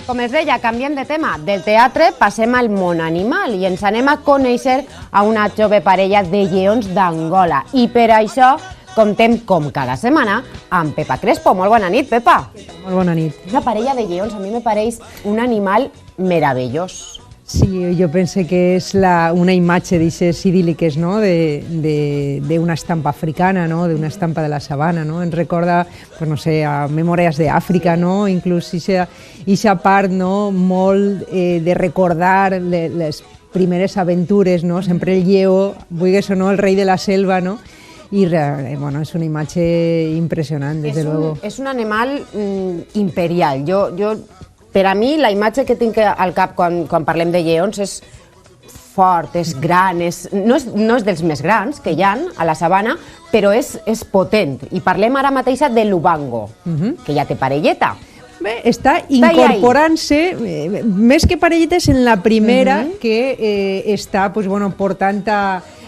Com es deia, canviem de tema. Del teatre passem al món animal i ens anem a conèixer a una jove parella de lleons d'Angola. I per això comptem, com cada setmana, amb Pepa Crespo. Molt bona nit, Pepa. Molt bona nit. Una parella de lleons a mi me pareix un animal meravellós. Sí, jo penso que és una imatge d'aixes idíl·liques, no? d'una estampa africana, no? D'una estampa de la sabana, no? Ens recorda, pues no sé, a Memòries d'Àfrica, no? Inclús eixa part, no? Molt de recordar les primeres aventures, no? Sempre el lleó, vulguis o no, el rei de la selva, no? I bueno, és una imatge impressionant, des de luego. És un animal imperial. Per a mi, la imatge que tinc al cap quan parlem de lleons és fort, és gran, no és dels més grans que hi ha a la sabana, però és potent. I parlem ara mateix de l'Ubango, que ja té parelleta. Bé, està incorporant-se, més que parelletes, en la primera que està portant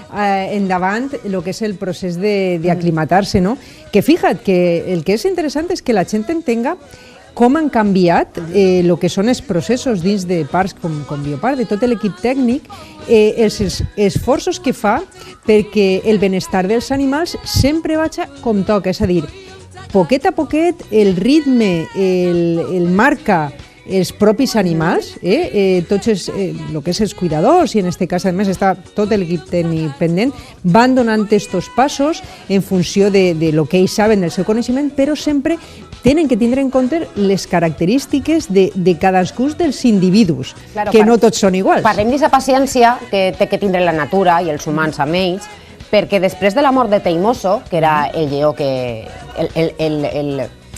endavant el que és el procés d'aclimatar-se, no? Que fixa't que el que és interessant és que la gent entenga com han canviat el que són els processos dins de parcs com Bioparc, de tot l'equip tècnic, els esforços que fa perquè el benestar dels animals sempre vagi com toca, és a dir, poquet a poquet el ritme el marca els propis animals, tots el que és els cuidadors, i en aquest cas a més està tot l'equip tècnic pendent, van donant aquests passos en funció de lo que ells saben del seu coneixement, però sempre tenen que tindre en compte les característiques de cadascun dels individus, que no tots són iguals. Parlem d'aquesta paciència que té que tindre la natura i els humans amb ells, perquè després de la mort de Teimoso, que era el lleó que...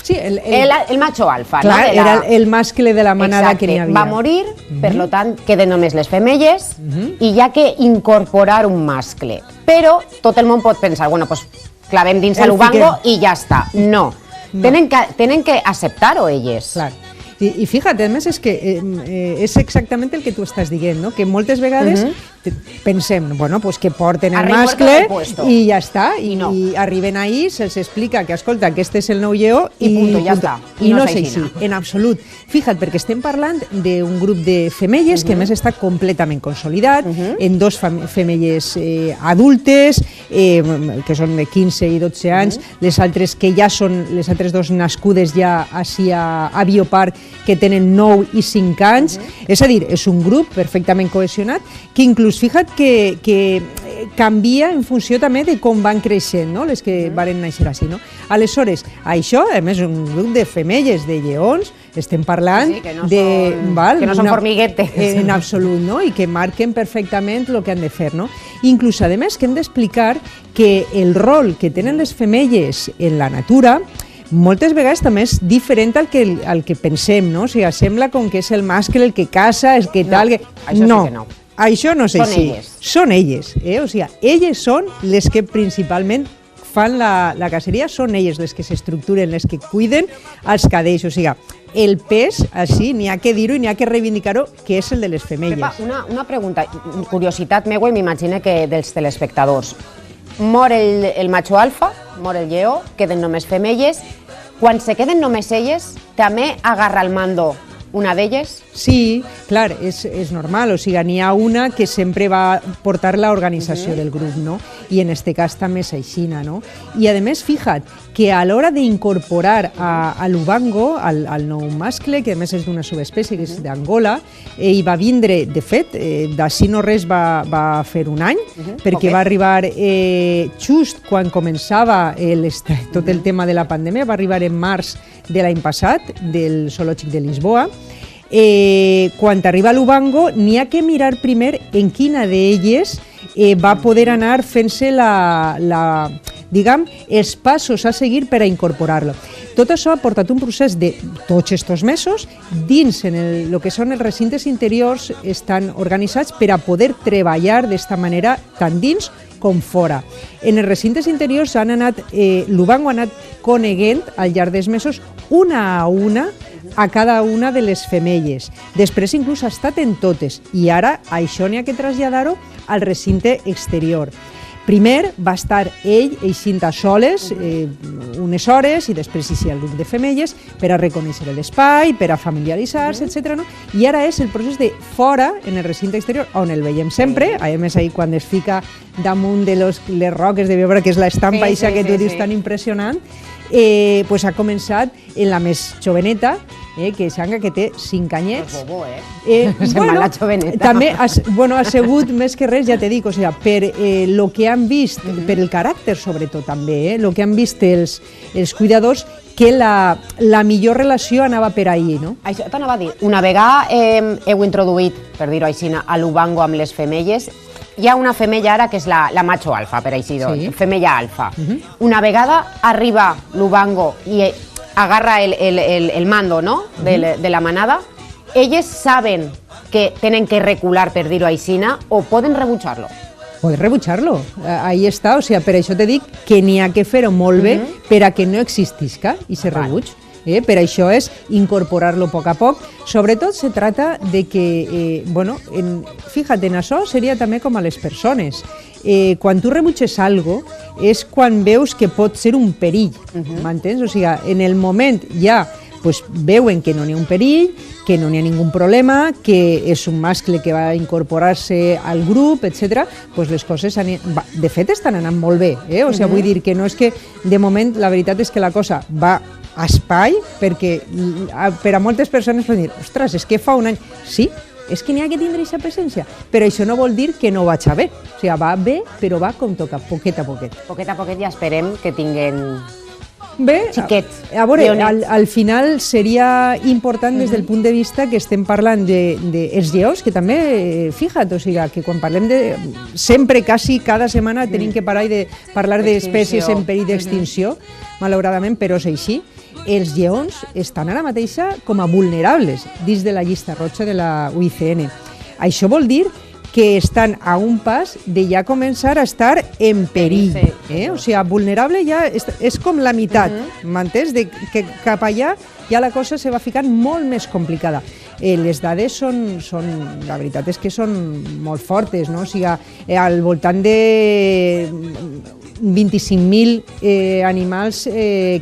el macho alfa. Clar, era el mascle de la manada que n'hi havia. Va morir, per tant, queden només les femelles i hi ha que incorporar un mascle. Però tot el món pot pensar, bueno, doncs clavem dins l'Ubango i ja està. No. Tenen que acceptar-ho elles. Clar. I fíjate, a més, és que és exactament el que tu estàs dient, no? Que moltes vegades pensem, bueno, pues que porten el mascle i ja està, i arriben ahí, se'ls explica que, escolta, aquest és el nou lleó i ja està. I no és així, en absolut. Fíjate, perquè estem parlant d'un grup de femelles que a més està completament consolidat, en dos femelles adultes, que són de 15 i 12 anys, les altres que ja són, les altres dos nascudes ja a Bioparc, que tenen 9 i 5 anys, és a dir, és un grup perfectament cohesionat que inclús, fixa't que canvia en funció també de com van creixent, no? Les que varen néixer així, no? Aleshores, això, a més, un grup de femelles, de lleons, estem parlant que no són formiguetes. En absolut, no? I que marquen perfectament el que han de fer, no? Inclús, a més, que hem d'explicar que el rol que tenen les femelles en la natura moltes vegades també és diferent al que pensem, no? O sigui, sembla com que és el mascle el que caça, el que tal... No, això no és així. Són elles. O sigui, elles són les que principalment fan la caceria, són elles les que s'estructuren, les que cuiden els cadells. O sigui, el pes, així, n'hi ha que dir-ho i n'hi ha que reivindicar-ho, que és el de les femelles. Pepa, una pregunta, curiositat meua i m'imagino que dels telespectadors. Mor el macho alfa, mor el lleó, queden només femelles. Quan se queden només elles, també agarra el mando una d'elles? Sí, clar, és normal, o sigui, n'hi ha una que sempre va portar l'organització del grup, no? I en aquest cas també és aixina, no? I a més, fixa't, que a l'hora d'incorporar a l'Ubango, al nou mascle, que a més és d'una subespècie, que és d'Angola, i va vindre, de fet, d'ací no res va fer un any, perquè va arribar just quan començava tot el tema de la pandèmia, va arribar en març de l'any passat, del Zoològic de Lisboa. Quan arriba a l'Ubango, n'hi ha que mirar primer en quina d'elles va poder anar fent-se els passos a seguir per a incorporar-lo. Tot això ha portat un procés de tots aquests mesos, dins el que són els recintes interiors estan organitzats per a poder treballar d'esta manera tant dins com fora. En els recintes interiors l'Ubango ha anat coneguent al llarg dels mesos una a una a cada una de les femelles. Després inclús ha estat en totes i ara això n'hi ha que traslladar-ho al recinte exterior. Primer va estar ell eixint a soles unes hores i després eixir al grup de femelles per a reconèixer l'espai, per a familiaritzar-se, etc. No? I ara és el procés de fora, en el recinte exterior, on el veiem sempre, a més ahir quan es fica damunt de les roques de veure que és l'estampa eixa que tu dius tan impressionant, pues ha començat en la més joveneta, que és Xanga, que té 5 anyets. És bobo, Sembla la joveneta. També ha sigut més que res, ja te dic, o sigui, per el que han vist, per el caràcter sobretot també, el que han vist els cuidadors, que la millor relació anava per ahir, no? Això t'anava a dir, una vegada heu introduït, per dir-ho així, a l'ubango amb les femelles, hi ha una femella ara que és la macho alfa, per així dir, femella alfa. Una vegada arriba l'ubango i agarra el mando, ¿no?, de la manada, elles saben que tenen que recular, per dir-ho així, o poden rebutjar-lo? Poden rebutjar-lo, ahí està, o sigui, per això te dic que n'hi ha que fer-ho molt bé per a que no existisca i se rebuig. Per això és incorporar-lo a poc. Sobretot se trata de que, fíjate, en això seria també com a les persones. Quan tu rebutges algo és quan veus que pot ser un perill, m'entens? O sigui, en el moment ja pues, veuen que no n'hi ha un perill, que no n'hi ha ningú problema, que és un mascle que va a incorporar-se al grup, etc. Pues les coses, de fet, estan anant molt bé. O sigui, vull dir que no és que, de moment, la veritat és que la cosa va a espai, perquè per a moltes persones poden dir, ostres, és que fa un any... Sí, és que n'hi ha que tindre aquesta presència, però això no vol dir que no vaig bé. O sigui, va bé, però va com toca, poquet a poquet. Poquet a poquet ja esperem que tinguin... Bé, xiquets, a veure, al final seria important des del punt de vista que estem parlant dels lleons, que també, fíjate, o sigui, que quan parlem de... Sempre, quasi cada setmana, tenim que parar de parlar d'espècies en perill d'extinció, malauradament, però és així. Els lleons estan ara mateixa com a vulnerables dins de la llista roja de la UICN. Això vol dir que estan a un pas de ja començar a estar en perill. O sigui, vulnerable ja és com la meitat, m'entens? Que cap allà ja la cosa se va ficant molt més complicada. Les dades són, la veritat és que són molt fortes, no? O sigui, al voltant de 25.000 animals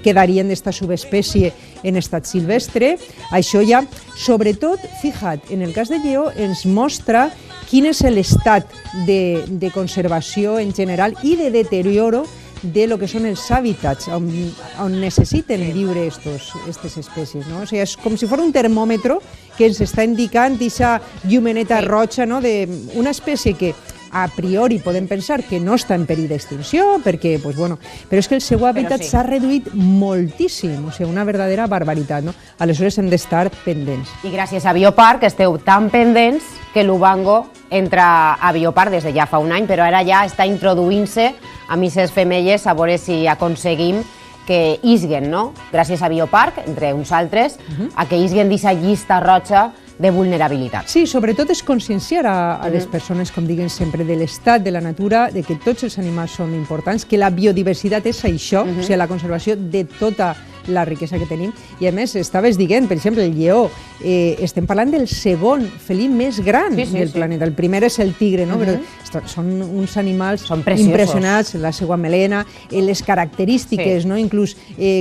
quedarien d'esta subespècie en estat silvestre. Això ja, sobretot, fija't, en el cas de lleó ens mostra quin és l'estat de conservació en general i de deterioro de lo que són els hàbitats on necessiten viure aquestes espècies. No? O sigui, és com si fos un termòmetre que ens està indicant aquesta llumeneta roja, no? D'una espècie que a priori podem pensar que no està en perill d'extinció, perquè, pues, bueno, però és que el seu hàbitat s'ha reduït moltíssim, o sigui, una verdadera barbaritat, no? Aleshores hem d'estar pendents. I gràcies a Bioparc esteu tan pendents que l'ubango entra a Bioparc des de ja fa un any, però ara ja està introduint-se a misses femelles a veure si aconseguim que isguen, no? Gràcies a Bioparc, entre uns altres, a que isguen d'aquesta llista roja de vulnerabilitat. Sí, sobretot és conscienciar a les persones, com diguen sempre, de l'estat de la natura, de que tots els animals són importants, que la biodiversitat és això, o sigui, la conservació de tota la riquesa que tenim. I a més, estaves dient, per exemple, el lleó, estem parlant del segon felí més gran del planeta. El primer és el tigre, no? Però són uns animals impressionants, la seva melena, les característiques, no? Inclús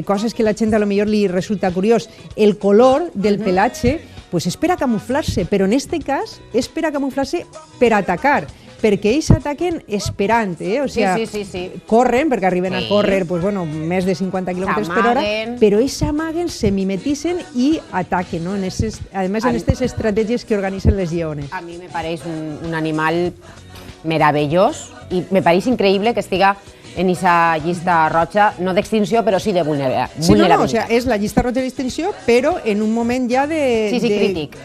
coses que la gent a lo millor li resulta curiós. El color del pelatge pues és per a camuflar-se, però en aquest cas és per a camuflar-se per atacar, perquè ells ataquen esperant, o sigui, corren, perquè arriben a córrer més de 50 km per hora, però ells s'amaguen, se mimetitzen i ataquen, no? A més, en aquestes estratègies que organitzen les lleones. A mi me pareix un animal meravellós i me pareix increïble que estiga en aquesta llista roja, no d'extinció, però sí de vulnerabilitat. Sí, no, o sigui, és la llista roja d'extinció, però en un moment ja crític.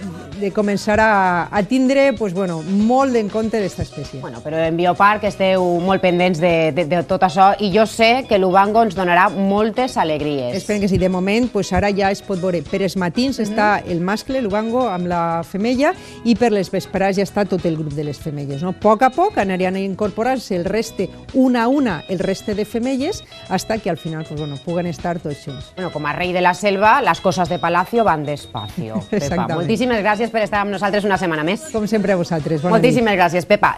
De començar a tindre molt en compte d'aquesta espècie. Però en Bioparc esteu molt pendents de tot això i jo sé que l'ubango ens donarà moltes alegries. Esperem que sí. De moment, ara ja es pot veure. Per els matins està el mascle, l'ubango, amb la femella, i per les vesprades ja està tot el grup de les femelles. A poc aniran a incorporar-se el reste, una a una, el reste de femelles, hasta que al final puguen estar tots junts. Com a rei de la selva, les coses de palacio van despacio. Pepa, moltíssimes gràcies per estar amb nosaltres una setmana més. Com sempre a vosaltres. Bona nit. Moltíssimes gràcies, Pepa.